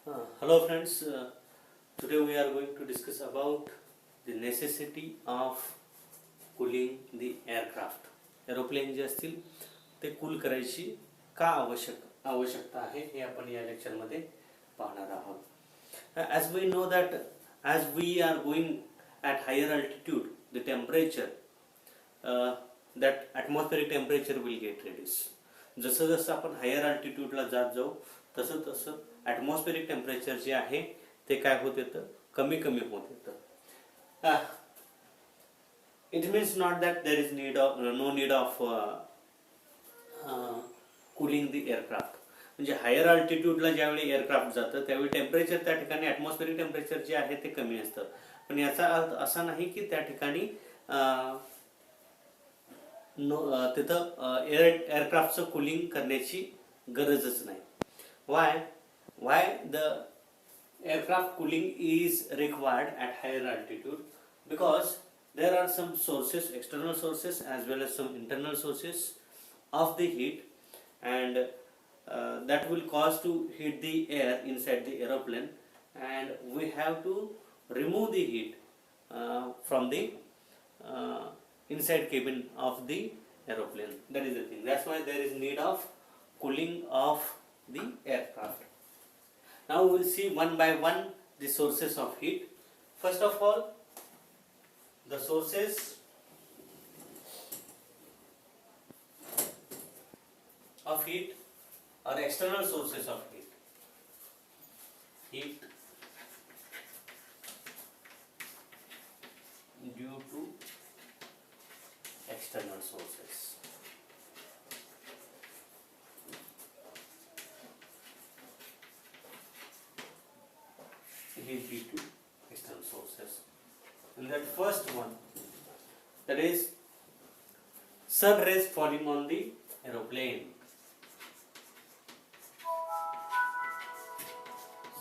Hello friends, today we are going to discuss about the necessity of cooling the aircraft. Aeroplane जे असतील ते cool करायची का आवश्यकता आहे हे आपण या लेक्चरमध्ये पाहणार आहोत. As we know that as we are going at higher altitude, the temperature that atmospheric temperature will get reduced. जसं जसं आपण हायर अल्टिट्यूडला जात जाऊ तसं तसं ॲटमॉस्फेरिक टेम्परेचर जे आहे ते काय होत येतं, कमी कमी होत येतं. It means not that there is no need of cooling the aircraft. म्हणजे हायर अल्टिट्यूडला ज्यावेळी एअरक्राफ्ट जातं त्यावेळी टेम्परेचर त्या ठिकाणी ॲटमॉस्फेरिक टेम्परेचर जे आहे ते कमी असतं. पण याचा अर्थ असा नाही की त्या ठिकाणी तिथं एअरक्राफ्टचं कूलिंग करण्याची गरजच नाही. Why the aircraft cooling is required at higher altitude? Because there are some sources, external sources as well as some internal sources of the heat, and that will cause to heat the air inside the aeroplane, and we have to remove the heat from the inside cabin of the aeroplane. That is the thing. That's why there is need of cooling of the aircraft. Now we will see one by one the sources of heat. First of all, the sources of heat are external sources of heat. Heat due to external sources. Heat due to external sources. And that first one, that is sun rays falling on the aeroplane.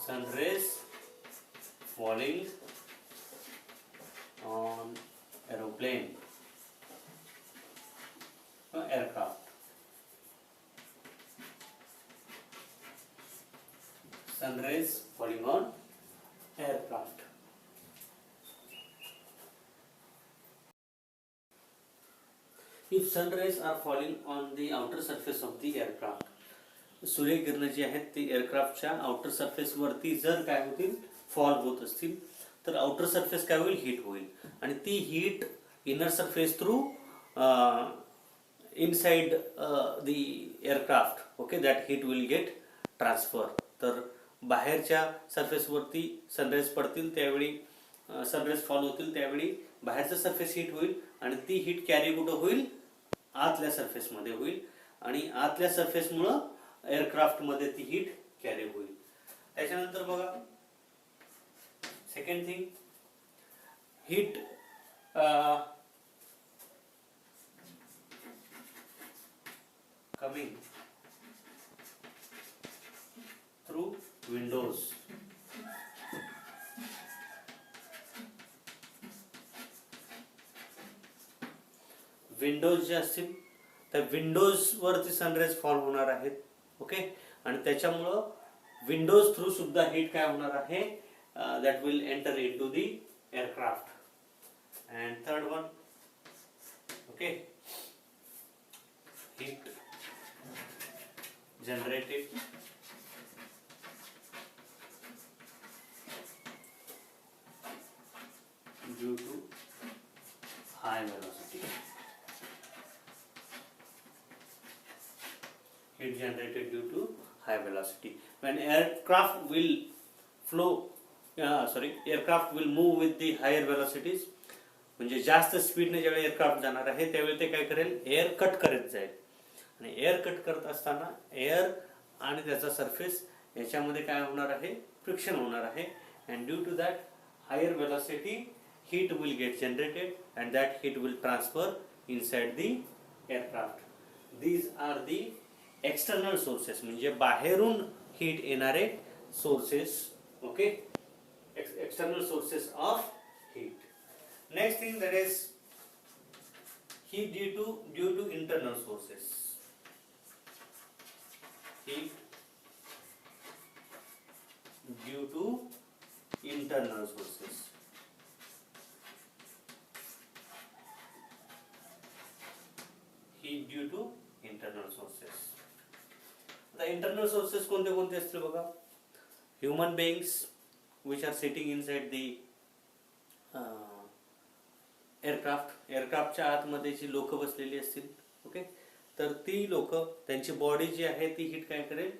Sun rays falling on aeroplane, aircraft. Sun rays falling on aircraft. If sun rays are falling on the outer surface of the aircraft, सूर्यकिरण जी आहेत ती एअरक्राफ्टच्या outer surface वरती जर काय होतील, fall होत असतील तर outer surface काय होईल, हीट होईल. आणि ती heat inner surface through inside the aircraft, okay, that heat will gate transfer. तर बाहेरच्या सरफेसवरती सनराइज पडतील त्यावेळी, सनराइज फॉल होतील त्यावेळी बाहेरचं सरफेस हीट होईल आणि ती हीट कॅरी कुठं होईल, आतल्या सरफेसमध्ये होईल. आणि आतल्या सरफेसमुळं एअरक्राफ्टमध्ये ती हीट कॅरी होईल. त्याच्यानंतर बघा second thing, heat coming through windows. Windows जे असतील त्या विंडोज वरती सनराइज फॉल होणार आहेत, ओके. आणि त्याच्यामुळं विंडोज थ्रू सुद्धा हीट काय होणार आहे, that will enter into the aircraft. And third one, okay, heat generated due to high velocity. Heat generated due to high velocity. When aircraft will aircraft will move with the higher velocities. म्हणजे जास्त स्पीडने ज्यावेळी aircraft जाणार आहे त्यावेळी ते काय करेल, एअर कट करत जाईल. आणि एअर कट करत असताना एअर आणि त्याचा सरफेस याच्यामध्ये काय होणार आहे, फ्रिक्शन होणार आहे. And due to that higher velocity heat will get generated and that heat will transfer inside the aircraft. These are the external sources, म्हणजे बाहेरून हीट येणारे sources, okay, external sources of heat. Next thing, that is heat due to internal sources. Heat internal sources. Heat due to internal sources. The internal sources कोणते कोणते असतील बघा. Human beings which are sitting inside the एअरक्राफ्टच्या आतमध्ये जी लोक बसलेली असतील, okay, तर ती लोक त्यांची बॉडी जी आहे ती हीट काय करेल,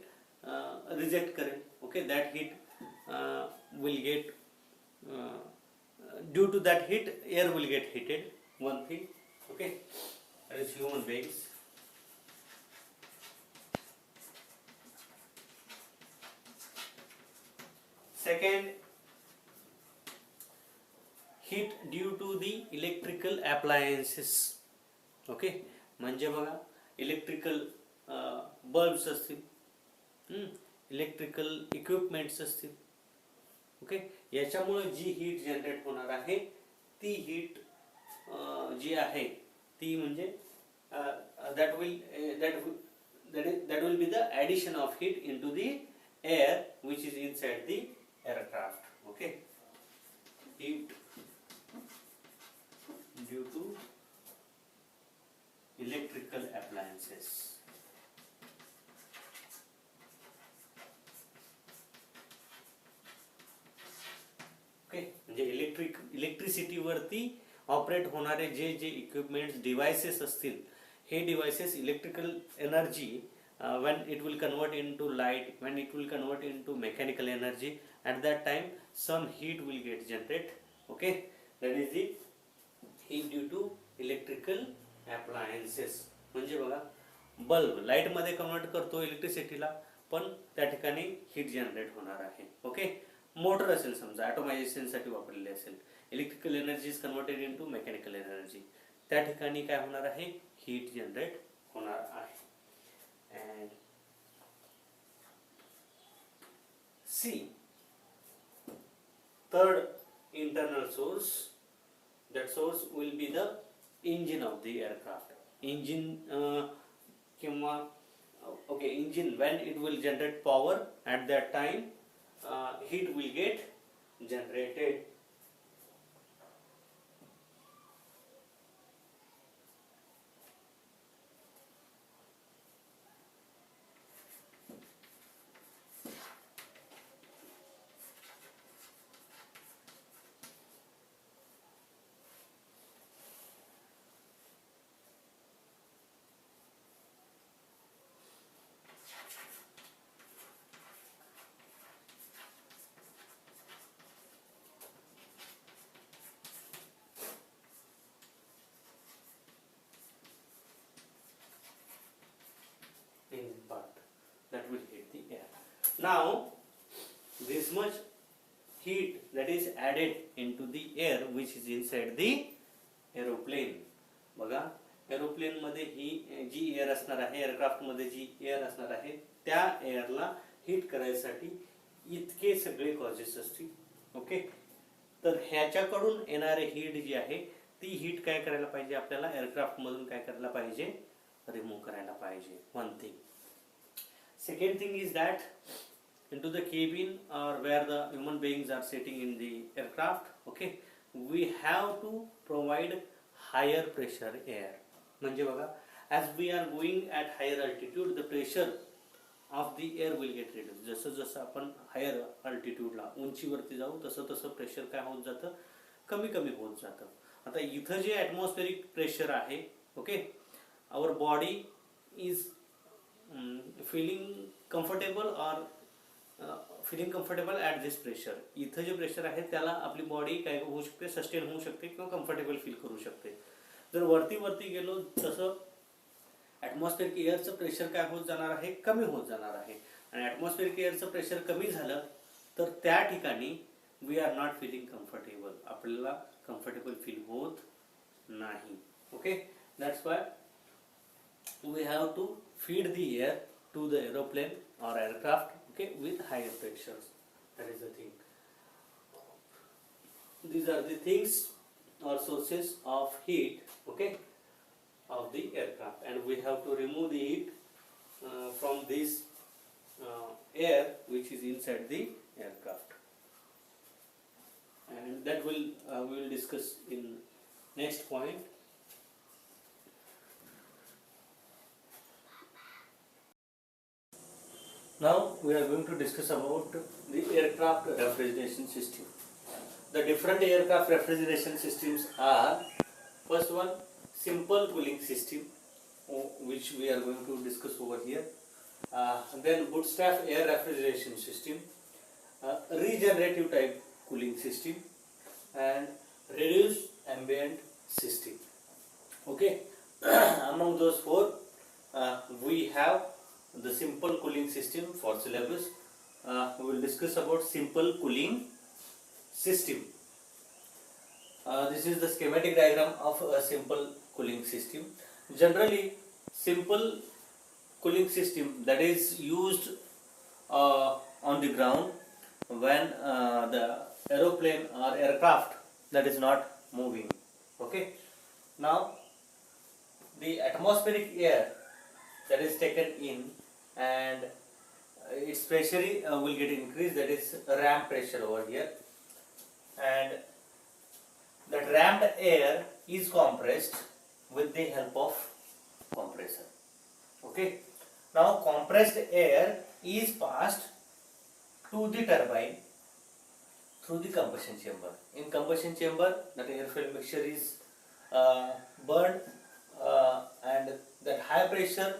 रिजेक्ट करेल. Okay, that heat will get, due to that heat air will get heated, one thing. Okay, that is human beings. Second, heat due to the electrical appliances. Okay, म्हणजे बघा electrical bulbs असतील, electrical equipments असतील. Okay, याच्यामुळे जी heat generate होणार आहे ती heat जी आहे ती म्हणजे that will be the addition of heat into the air which is inside the aircraft. Okay, heat due to electrical appliances. Okay, म्हणजे इलेक्ट्रिसिटी वरती ऑपरेट होणारे जे जे इक्विपमेंट्स डिव्हाइसेस असतील, हे devices electrical energy when it will convert into light, when it will convert into mechanical energy, at that time some heat will get generated. Okay, that is the heat due to electrical appliances. म्हणजे बघा, bulb light मध्ये convert करतो इलेक्ट्रिसिटीला, पण त्या ठिकाणी heat generate होणार आहे. Okay, motor असेल समजा, ऑटोमायझेशन साठी वापरलेले असेल, electrical energy is converted into mechanical energy, त्या ठिकाणी काय होणार आहे, हीट जनरेट होणार आहे. And C, third internal source, that source will be the engine of the aircraft. Engine किंवा okay, engine, when it will generate power, at that time heat will get generated. Part that will hit the air. Now this much heat that is added into the air which is inside the aeroplane. बघा, aeroplane मध्ये ही जी air असणार आहे, aircraft मध्ये जी air असणार आहे, त्या एअरला heat करायसाठी इतके सगळे कॉजेस असतील. ओके, तर ह्याच्याकडून येणारे हीट जी आहे ती हीट काय करायला पाहिजे, आपल्याला एअरक्राफ्ट मधून काय करायला पाहिजे, रिमूव्ह करायला पाहिजे. One thing. Second thing is that into the cabin or where the human beings are sitting in the aircraft, okay, we have to provide higher pressure air. म्हणजे बघा, as we are going at higher altitude, the pressure of the air will get reduced. जसं जसं आपण higher अल्टिट्यूडला, उंचीवरती जाऊ, तसं तसं pressure काय होत जातं, कमी कमी होत जातं. आता इथं जे ॲटमॉस्फेरिक प्रेशर आहे, okay, our body is feeling comfortable at this pressure. इथं जे प्रेशर आहे त्याला आपली बॉडी काय होऊ शकते, सस्टेन होऊ शकते किंवा कम्फर्टेबल फील करू शकते. जर वरती वरती गेलो तसं ॲटमॉस्फेरिक एअरचं प्रेशर काय होत जाणार आहे, कमी होत जाणार आहे. आणि ॲटमॉस्फेरिक एअरचं प्रेशर कमी झालं तर त्या ठिकाणी we are not feeling comfortable, आपल्याला कम्फर्टेबल फील होत नाही. Okay, that's why we have to feed the air to the aeroplane or aircraft, okay, with higher pressures. That is the thing. These are the things or sources of heat, okay, of the aircraft, and we have to remove the heat from this air which is inside the aircraft. and that will we will discuss in next point. Now we are going to discuss about the aircraft refrigeration system. The different aircraft refrigeration systems are: first one, simple cooling system, which we are going to discuss over here. Then bootstrap air refrigeration system, regenerative type cooling system, and reduced ambient system. Okay, among those four, we have the simple cooling system for syllabus. We will discuss about simple cooling system. This is the schematic diagram of a simple cooling system. Generally, simple cooling system that is used on the ground when the aeroplane or aircraft that is not moving. Okay. Now, the atmospheric air that is taken in and its pressure will get increased, that is ramp pressure over here, and that ramped air is compressed with the help of compressor. Okay. Now compressed air is passed to the turbine through the combustion chamber. In combustion chamber, that air-fuel mixture is burned and that high pressure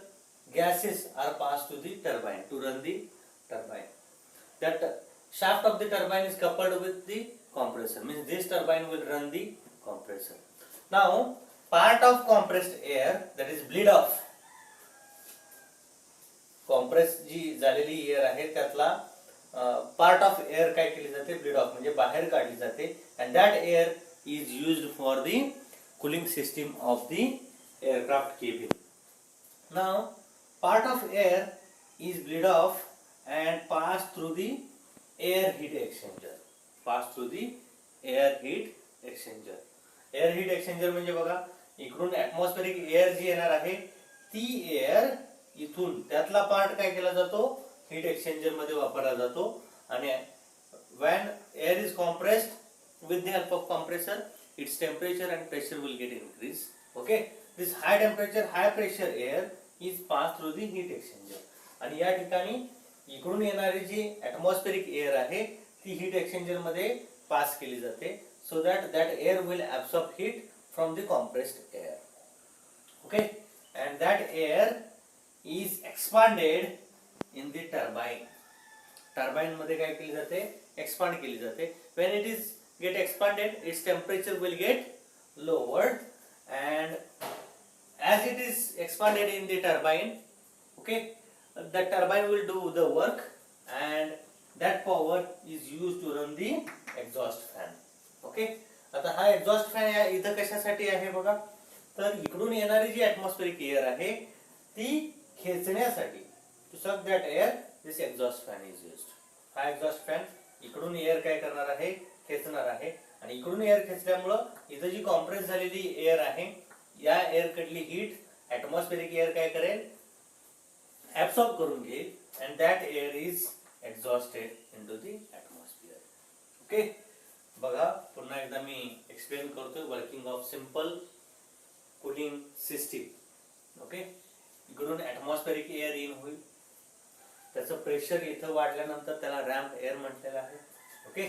gases are passed to the turbine to run the turbine. That shaft of the turbine is coupled with the compressor, means this turbine will run the compressor. Now part of compressed air, that is bleed off, compress जी झालेली air आहे त्यातला part of air काय केली जाते, bleed of म्हणजे बाहेर काढली जाते, and that air is used for the cooling system of the aircraft cabin. Now part of air is bleed of and pass through the air heat exchanger. Pass through the air heat exchanger. Air heat exchanger म्हणजे बघा, इकडून atmospheric air जी येणार आहे ती air इथून त्यातला part काय केला जातो, हीट एक्सचेंजर मध्ये वापरला जातो, आणि when air is compressed with the help of compressor, its temperature and pressure will get increased. Okay, this high temperature high pressure air is passed through the heat exchanger. आणि या ठिकाणी इकडून येणारी जी atmospheric air आहे ती heat exchanger मध्ये पास केली जाते, so that air will absorb heat from the compressed air. Okay, and that air is expanded in the turbine. Turbine मध्ये काय केली जाते, एक्सपांड केली जाते. When it is get expanded, its temperature will get lowered, and as it is expanded in the turbine, okay, the turbine will do the work and that power is used to run the exhaust fan. Okay, आता हा exhaust fan या इथं कशासाठी आहे बघा, तर इकडून येणारी जी atmospheric air आहे ती खेचण्यासाठी, to suck that air, this exhaust fan is used. हा exhaust fan इकडून एअर काय करणार आहे, खेचणार आहे, आणि इकडून एअर खेचल्यामुळं इथं जी कॉम्प्रेस झालेली एअर आहे या एअर कडली हीट atmospheric air काय करेल, absorb करून घेईल, and that air is exhausted into the atmosphere. Okay, बघा पुन्हा एकदा मी एक्सप्लेन करतोय working of simple cooling system. Okay, इकडून ॲटमॉस्फेरिक एअर इन होईल, त्याचं प्रेशर इथं वाढल्यानंतर त्याला रॅम्प एअर म्हटलेलं आहे. ओके,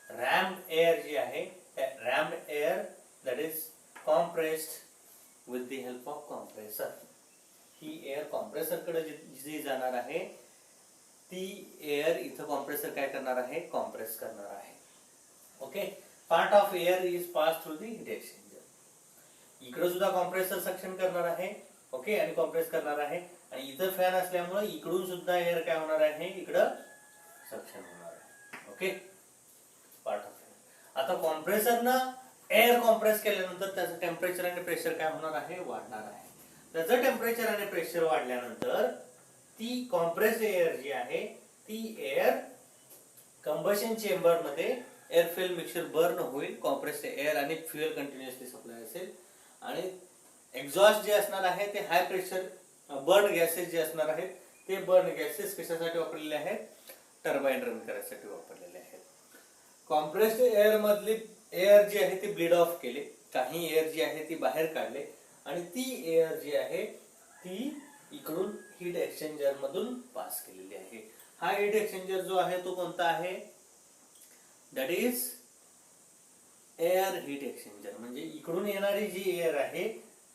रॅम्प एअर जी आहे त्या ramp air that is compressed with the help of compressor. He air compressor कडे जी जाणार आहे ती एअर इथं कॉम्प्रेसर काय करणार आहे, कॉम्प्रेस करणार आहे. Okay, part of air is pass through the heat exchanger. इकडे सुद्धा कॉम्प्रेसर सक्शन करणार आहे, ओके, आणि कॉम्प्रेस करणार आहे, आणि इथं फॅन असल्यामुळे इकडून सुद्धा एअर काय होणार आहे, इकडं सक्शन होणार आहे. Okay, part of air. आता कॉम्प्रेसरनं एअर कॉम्प्रेस केल्यानंतर त्याचं टेम्परेचर आणि प्रेशर काय होणार आहे, वाढणार आहे. त्याचं टेम्परेचर आणि प्रेशर वाढल्यानंतर ती कॉम्प्रेस्ड एअर जी आहे ती एअर कंबशन चेंबर मध्ये एअर फ्युएल मिक्सचर बर्न होईल, कॉम्प्रेस्ड एअर आणि फ्युएल कंटिन्युअसली सप्लाय असेल, आणि एक्झॉस्ट जे असणार आहे ते हाय प्रेशर बर्न गॅसेस जे असणार आहेत ते बर्न गॅसेस कशासाठी वापरलेले आहेत, टर्बाइन रन करायसाठी वापरलेले आहेत. कॉम्प्रेस्ड एअर मधली एअर जी आहे ती ब्लीड ऑफ केले, काही एअर जी आहे ती बाहेर काढले आणि ती एअर जी आहे ती इकडून हीट एक्सचेंजर मधून पास केलेली आहे. हा हीट एक्सचेंजर जो आहे तो कोणता आहे, that is air heat exchanger. म्हणजे इकडून येणारी जी एअर आहे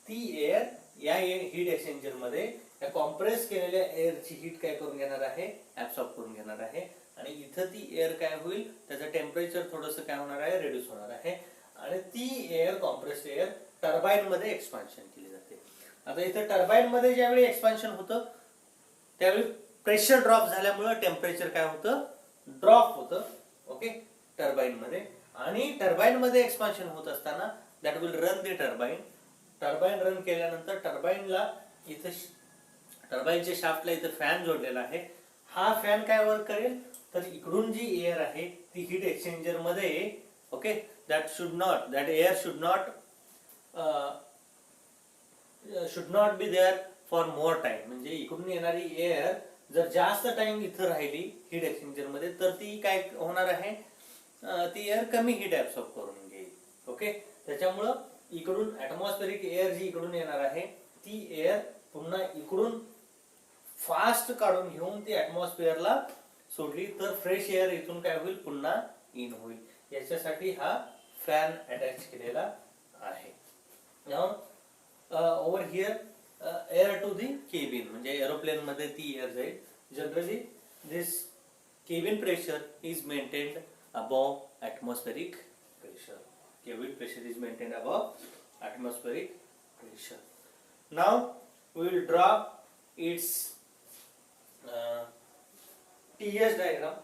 ती एअर या हीट एक्सचेंजर मध्ये या कॉम्प्रेस केलेल्या एअरची हीट काय करून घेणार आहे, ऍब्सॉर्ब करून घेणार आहे आणि इथं ती एअर काय होईल, त्याचं टेम्परेचर थोडंसं काय होणार आहे, रिड्यूस होणार आहे आणि ती एअर कॉम्प्रेस्ड एअर टर्बाईन मध्ये एक्सपान्शन केली जाते. आता इथं टर्बाईन मध्ये ज्यावेळी एक्सपान्शन होतं त्यावेळी प्रेशर ड्रॉप झाल्यामुळे टेम्परेचर काय होतं, ड्रॉप होतं. ओके, टर्बाईन मध्ये. आणि टर्बाईन मध्ये एक्सपान्शन होत असताना that will run the turbine. Turbine run केल्यानंतर टर्बाईनला इथं टर्बाईनच्या शाफ्टला इथं फॅन जोडलेला आहे. हा फॅन काय वर्क करेल, तर इकडून जी एअर आहे ती हीट एक्सचेंजर मध्ये, okay, that air should not be there for more time. म्हणजे इकडून येणारी एअर जर जास्त टाइम इथं राहिली हीट एक्सचेंजर मध्ये तर ती काय होणार आहे, ती एअर कमी हीट ऍब्सॉर्ब करून घेईल. ओके, त्याच्यामुळं इकडून ऍटमॉस्फेरिक एअर जी इकडून येणार आहे ती एअर पुन्हा इकडून फास्ट काढून घेऊन ती ऍटमॉस्फिअरला सोडली तर फ्रेश एअर इथून काय होईल, पुन्हा इन होईल. याच्यासाठी हा फॅन अटॅच केलेला आहे. Over here air to the cabin. म्हणजे एरोप्लेन मध्ये ती एअर जाईल. Generally this cabin pressure is maintained above atmospheric pressure. Cabin pressure is maintained above atmospheric pressure. Now we will draw its TS diagram,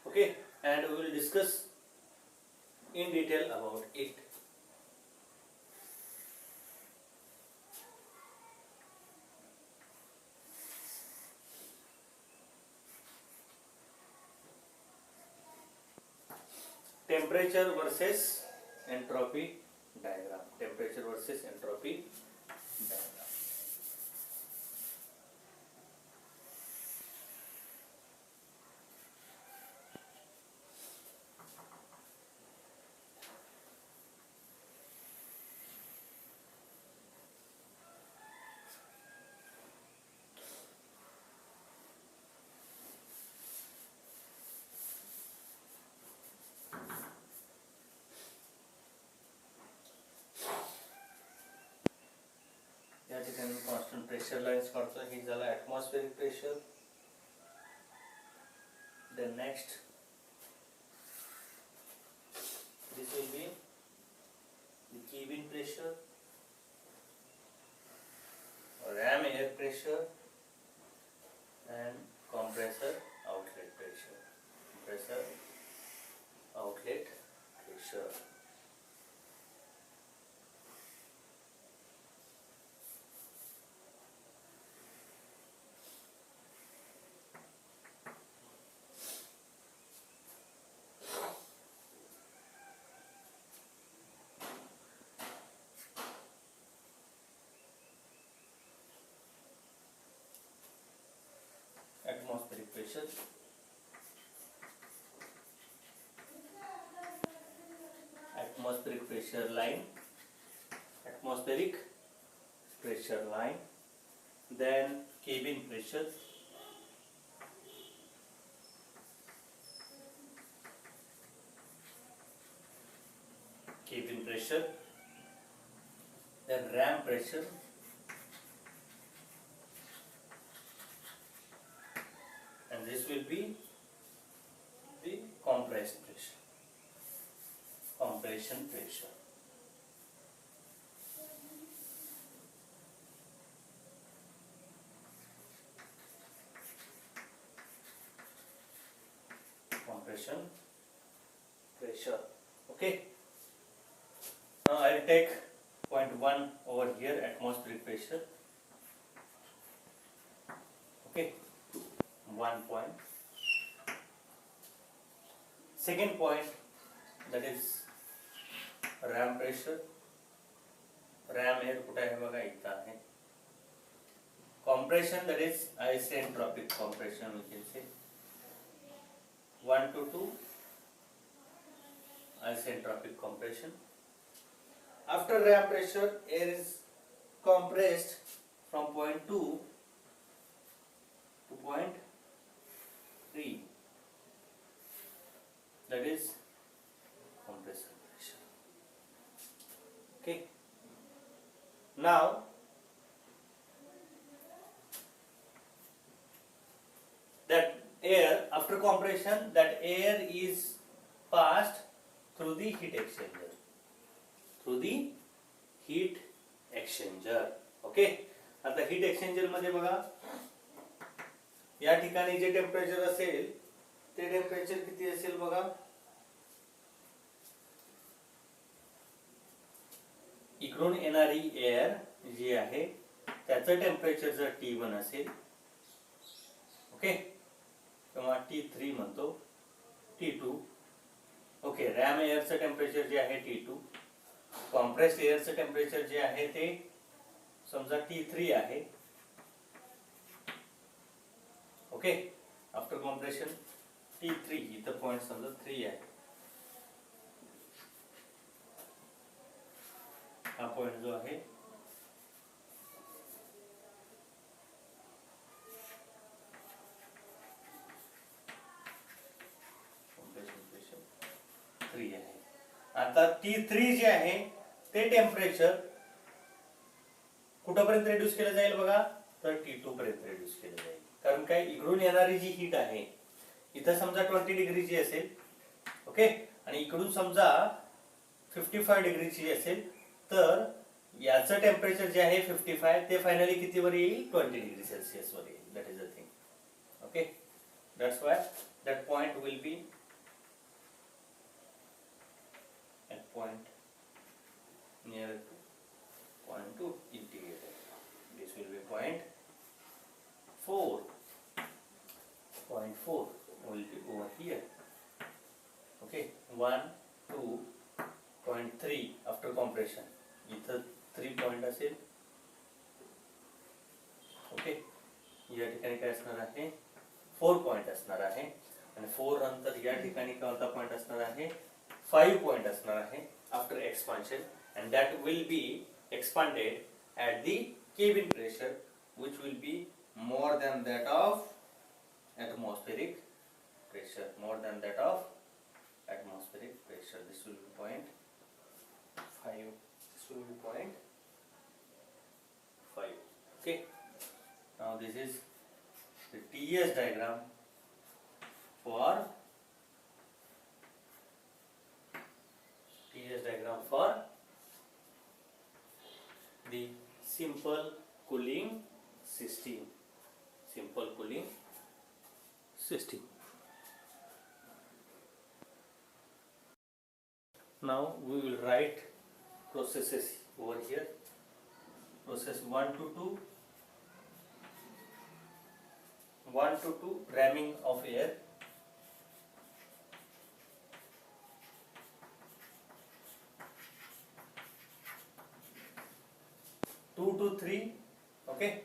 okay, and we will discuss in detail about it. Temperature versus entropy diagram. Temperature versus entropy diagram. या ठिकाणी constant pressure lines काढतो. ही झाला atmospheric pressure. Then next this will be the cabin pressure, ram air pressure and compressor outlet pressure. Compressor outlet pressure. Atmospheric pressure, atmospheric pressure line, atmospheric pressure line, then cabin pressure, cabin pressure, then ram pressure, and this will be the compressed pressure, compression pressure. Compression pressure. Okay. Now I will take point 1 over here, atmospheric pressure. Okay, 1 point. Second point, that is ram pressure. ram air कुठे आहे बघा, इथं आहे. Compression, that is isentropic compression, we can say 1 to 2 isentropic compression. After ramp pressure, air is compressed from point 2 to point 3. That is compression pressure. Okay. Now that air, after compression, that air is passed through the heat exchanger. Through the heat exchanger. Okay. आता heat exchanger मध्ये बघा, या ठिकाणी जे temperature असेल ते temperature किती असेल बघा, इकडून येणारी एअर जी आहे त्याचं टेम्परेचर जर T1 असेल, ओके, किंवा T3 म्हणतो, T2, ओके, रॅम एअरचं टेम्परेचर जे आहे T2, कॉम्प्रेस्ड एअरचं टेम्परेचर जे आहे ते समजा T3 आहे, ओके. आफ्टर कॉम्प्रेशन T3, इथं पॉइंट समजा 3 आहे, हा पॉइंट जो आहे कॉम्प्रेशन प्रेशर 3 आहे. आता T3 जे आहे ते टेम्परेचर कुठपर्यंत रिड्यूस केलं जाईल बघा, तर T2 पर्यंत रिड्यूस केलं जाईल. कारण काय, इकडून येणारी जी हीट आहे, इथं समजा 20 डिग्रीची असेल, ओके, आणि इकडून समजा 55 डिग्रीची असेल, तर याचं टेम्परेचर जे आहे 55 ते फायनली कितीवर येईल, 20 डिग्री सेल्सिअस वर येईल. That is the thing. Okay. That's Y that point will be at point near to point to integrator. This will be point 4. Point 4 will be over here. Okay, 1, 2, point 3 after compression. इथं 3 point असेल. Okay, या ठिकाणी काय असणार आहे, 4 point असणार आहे, आणि 4 नंतर या ठिकाणी कोणता पॉइंट असणार आहे, 5 पॉइंट असणार आहे after expansion, and that will be expanded at the cabin pressure, which will be more than that of atmospheric pressure. More than that of atmospheric pressure. This will be point 5. This will be point 5. Okay. Now this is the TS diagram for the simple cooling system. Simple cooling system. Now we will write processes over here. Process 1 to 2. 1 to 2, ramming of air. 2 to 3, okay.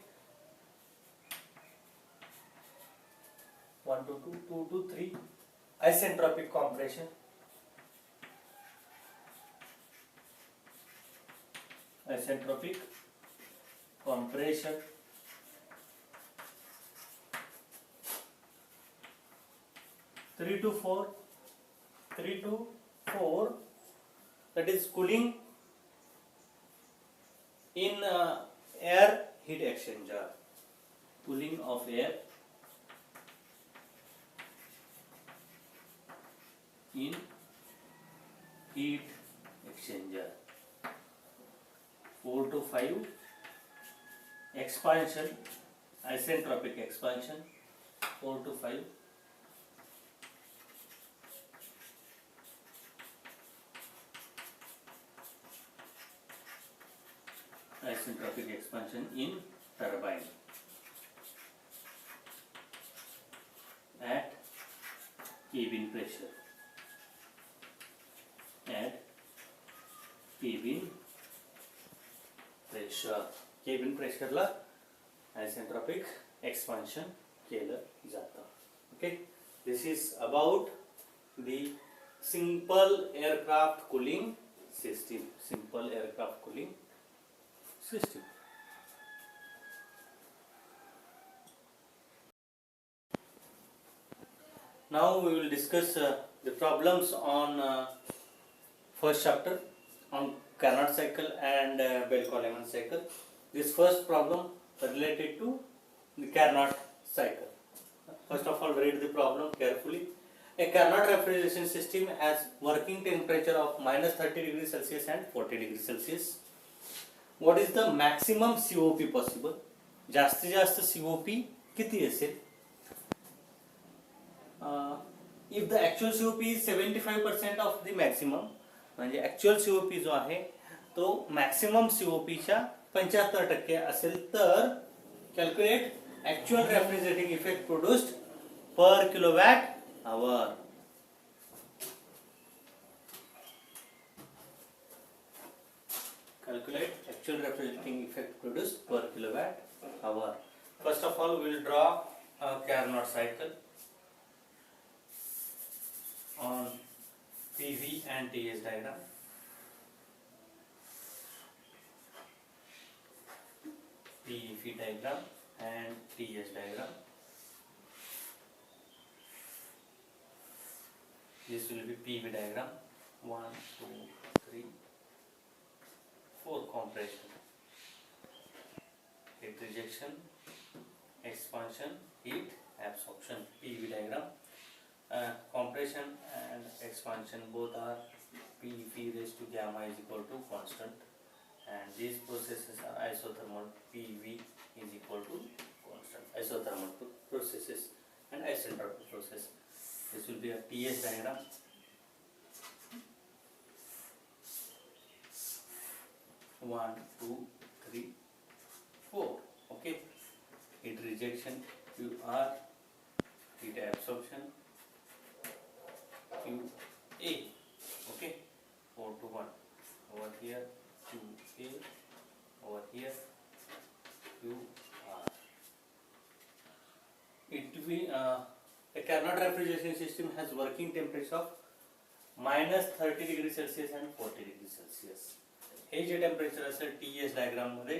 1 to 2, 2 to 3, isentropic compression. Isentropic compression. 3 to 4, 3 to 4, that is cooling in air heat exchanger. Cooling of air in heat exchanger. 4 to 5, expansion, isentropic expansion. 4 to 5, isentropic expansion in turbine at cabin pressure. At cabin pressure. Cabin pressure La isentropic expansion केलं जातं. Okay, this is about the simple aircraft cooling system. Simple aircraft cooling system. Now we will discuss the problems on first chapter on Carnot cycle and Bell-Coleman cycle. This first problem related to the Carnot cycle. First of all, read the problem carefully. A Carnot refrigeration system has working temperature of minus 30 degrees Celsius and 40 degrees Celsius. What is the maximum COP possible? जास्तीत जास्त COP किती असेल? If the actual COP is 75% of the maximum, म्हणजे actual COP जो आहे तो maximum COP च्या 75% असेल तर calculate actual refrigerating effect produced per kilowatt hour. Calculate actual refrigerating effect produced per kilowatt hour. First of all, we will draw a Carnot cycle on PV and TS diagram. PV diagram and TS diagram. This will be PV diagram. 1, 2, 3, 4 compression, heat rejection, expansion, heat absorption. PV diagram. Compression and expansion both are PV raised to gamma is equal to constant, and these processes are isothermal. PV is equal to constant. Isothermal processes and isentropic process. This will be a TS diagram. One, two, three, four. Okay. Heat rejection QR, heat absorption QA. Okay. 4 to 1. Over here QA. Over here QR. It will a Carnot refrigeration system has working temperature of minus 30 degrees Celsius and 40 degrees Celsius. हे जे temperature असेल TS diagram मध्ये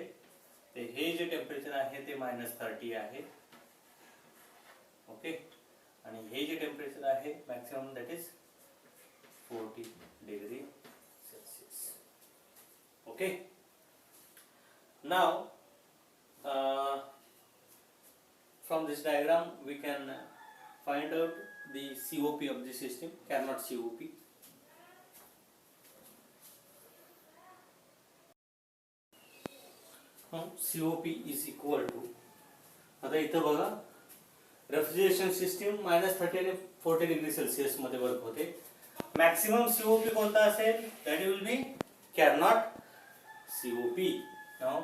ते हे जे temperature आहे ते minus 30 आहे. Okay. आणि हे जे टेम्परेचर आहे maximum that is 40 degree Celsius. Okay. Now from this diagram we can find out the COP of the system, Carnot COP. COP is equal to, आता इथं बघा रेफ्रिजरेशन सिस्टीम -30 आणि 40 डिग्री सेल्सिअस मध्ये work होते. Maximum COP कोणता असेल? That will be Carnot COP. Now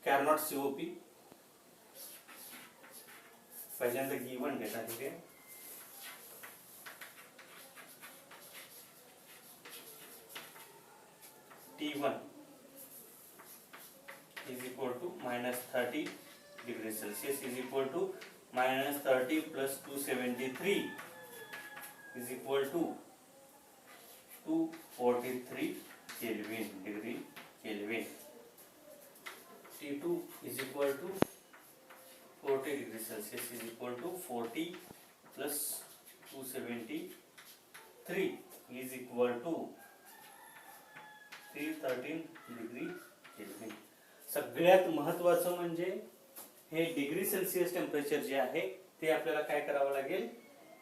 Carnot COP पहिल्यांदा given घेता ठीक आहे. T1 is equal to -30 degrees Celsius is equal to -30 plus 273 is equal to 243 Kelvin degree Kelvin. T2 is equal to 40 degrees Celsius is equal to 40 plus 273 is equal to 313 degree Kelvin. सगळ्यात महत्त्वाचं म्हणजे हे degree Celsius temperature जे आहे ते आपल्याला काय करावं लागेल?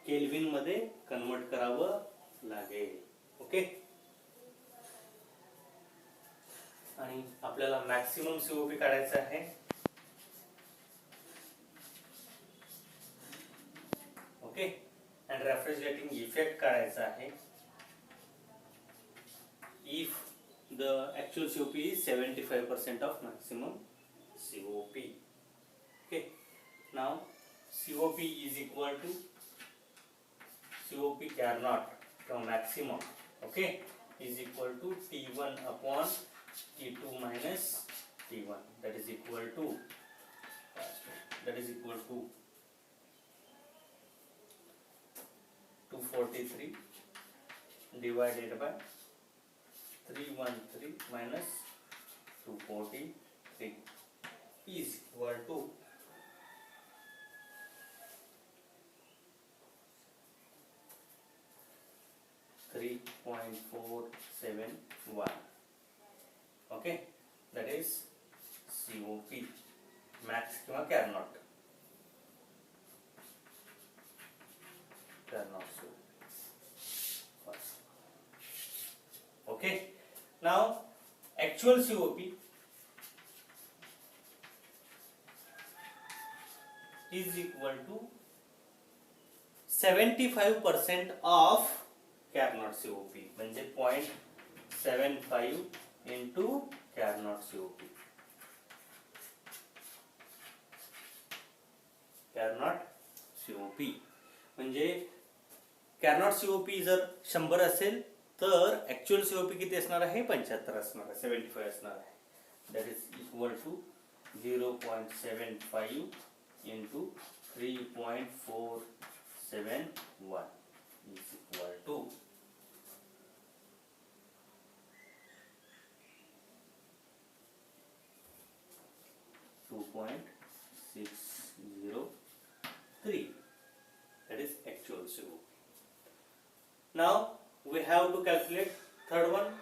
Kelvin मध्ये कन्वर्ट करावं लागेल. ओके. आणि आपल्याला मॅक्सिमम COP काढायचं आहे. ओके. आणि रेफ्रिजरेटिंग इफेक्ट काढायचा आहे. If the actual COP is 75% of maximum COP. Okay. Now COP is equal to COP Carnot from maximum. Okay. Is equal to T1 upon T2 minus T1. That is equal to 243 divided by 313 minus 243 is equal to 3.471. Okay, that is COP max किंवा Carnot. Okay, now actual COP is equal to 75% of Carnot COP, म्हणजे 0.75 into Carnot COP. Carnot COP म्हणजे Carnot COP जर 100 असेल तर actual COP किती असणार आहे? 75 असणार आहे, 75 असणार आहे. That is equal to 0.75 into 3.471 is equal to 2.603. That is actual COP. Now we have to calculate third one.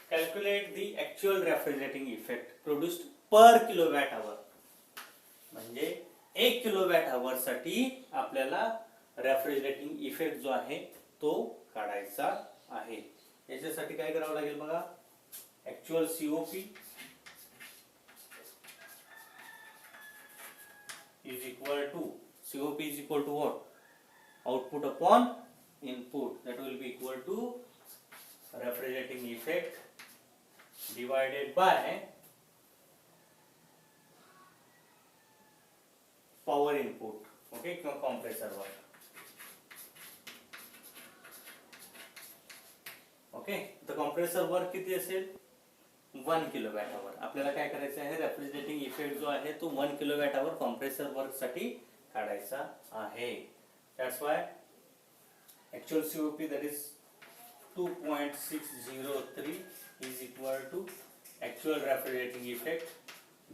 Calculate the actual refrigerating effect produced per kilowatt hour. म्हणजे 1 किलोवॅट आवर साठी आपल्याला रेफ्रिजरेटिंग इफेक्ट जो आहे तो काढायचा आहे. याच्यासाठी काय करावं लागेल बघा, actual COP is equal to what? Output upon input, that will be equal to refrigerating effect divided by power input. Okay, किंवा compressor work. ओके, तर कॉम्प्रेसर वर्क किती असेल? 1 किलोवॅट आवर. आपल्याला काय करायचं आहे, रेफ्रिजरेटिंग इफेक्ट जो आहे तो 1 किलोवॅट आवर कॉम्प्रेसर वर्क साठी काढायचा आहे. That's why actual COP that is 2.603 is equal to actual refrigerating effect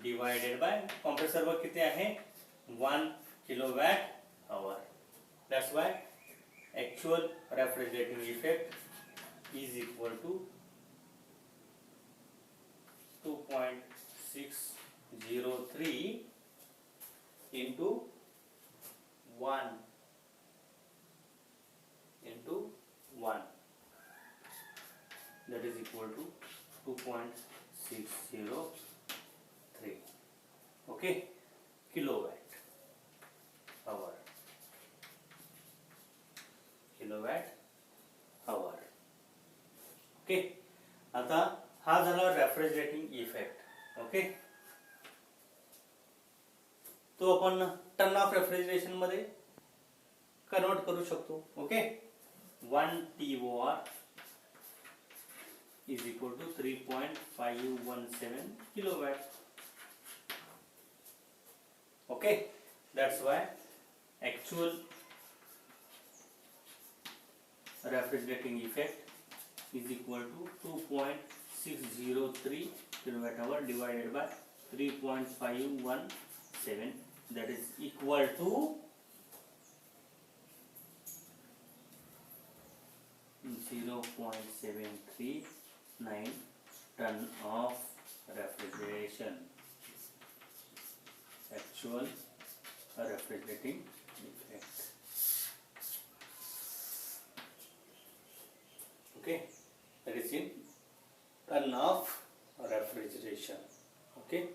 divided by compressor work किती आहे? 1 kilowatt hour. That's why actual refrigerating effect is equal to 2.603 into 1 that is equal to 2.603. okay, kilowatt hour. Okay, आता हा झाला refrigerating effect. Okay, तो आपण ton of refrigeration मध्ये convert करू शकतो. Okay, 1 TOR is equal to 3.517 kilowatt. Okay, that's why actual refrigerating effect is equal to 2.603 kilowatt hour divided by 3.517, that is equal to 0.739 ton of refrigeration. Actual refrigerating effect. Okay, that is in ton of refrigeration. Okay.